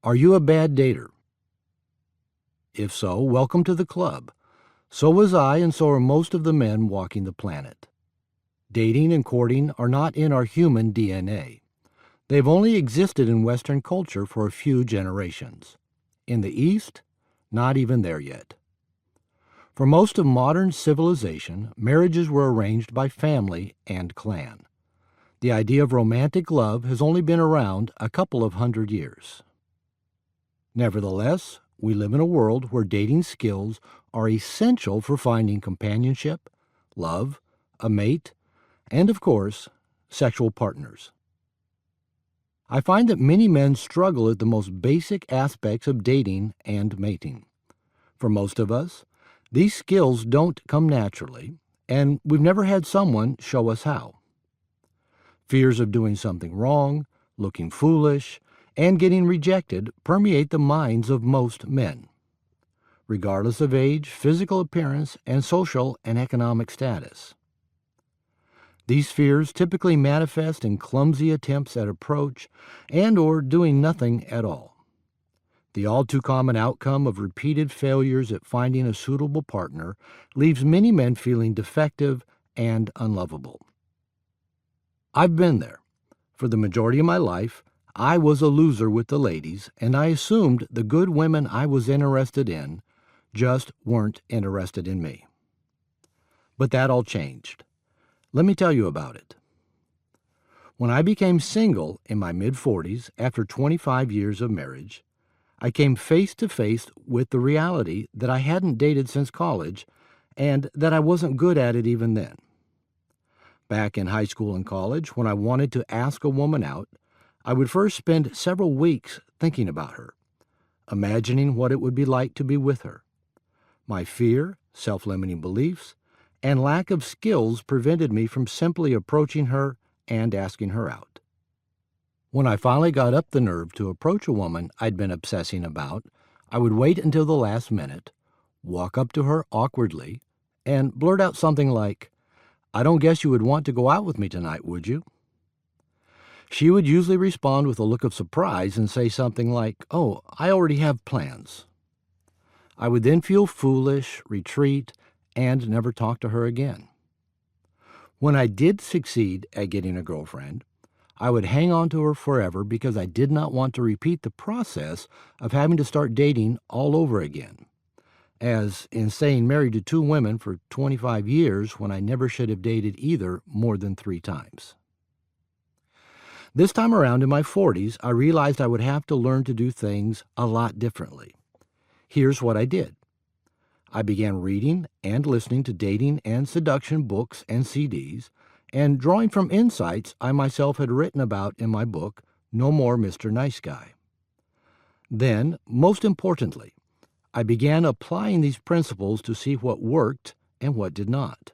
Are you a bad dater? If so, welcome to the club. So was I, and so are most of the men walking the planet. Dating and courting are not in our human DNA. They've only existed in Western culture for a few generations. In the East, not even there yet. For most of modern civilization, marriages were arranged by family and clan. The idea of romantic love has only been around a couple of hundred years. Nevertheless, we live in a world where dating skills are essential for finding companionship, love, a mate, and, of course, sexual partners. I find that many men struggle at the most basic aspects of dating and mating. For most of us, these skills don't come naturally, and we've never had someone show us how. Fears of doing something wrong, looking foolish, and getting rejected permeate the minds of most men, regardless of age, physical appearance, and social and economic status. These fears typically manifest in clumsy attempts at approach and/or doing nothing at all. The all-too-common outcome of repeated failures at finding a suitable partner leaves many men feeling defective and unlovable. I've been there. For the majority of my life, I was a loser with the ladies, and I assumed the good women I was interested in just weren't interested in me. But that all changed. Let me tell you about it. When I became single in my mid-40s after 25 years of marriage, I came face to face with the reality that I hadn't dated since college and that I wasn't good at it even then. Back in high school and college, when I wanted to ask a woman out, I would first spend several weeks thinking about her, imagining what it would be like to be with her. My fear, self-limiting beliefs, and lack of skills prevented me from simply approaching her and asking her out. When I finally got up the nerve to approach a woman I'd been obsessing about, I would wait until the last minute, walk up to her awkwardly, and blurt out something like, "I don't guess you would want to go out with me tonight, would you?" She would usually respond with a look of surprise and say something like, "Oh, I already have plans." I would then feel foolish, retreat, and never talk to her again. When I did succeed at getting a girlfriend, I would hang on to her forever because I did not want to repeat the process of having to start dating all over again, as in staying married to two women for 25 years when I never should have dated either more than 3 times. This time around in my 40s, I realized I would have to learn to do things a lot differently. Here's what I did. I began reading and listening to dating and seduction books and CDs, and drawing from insights I myself had written about in my book, No More Mr. Nice Guy. Then, most importantly, I began applying these principles to see what worked and what did not.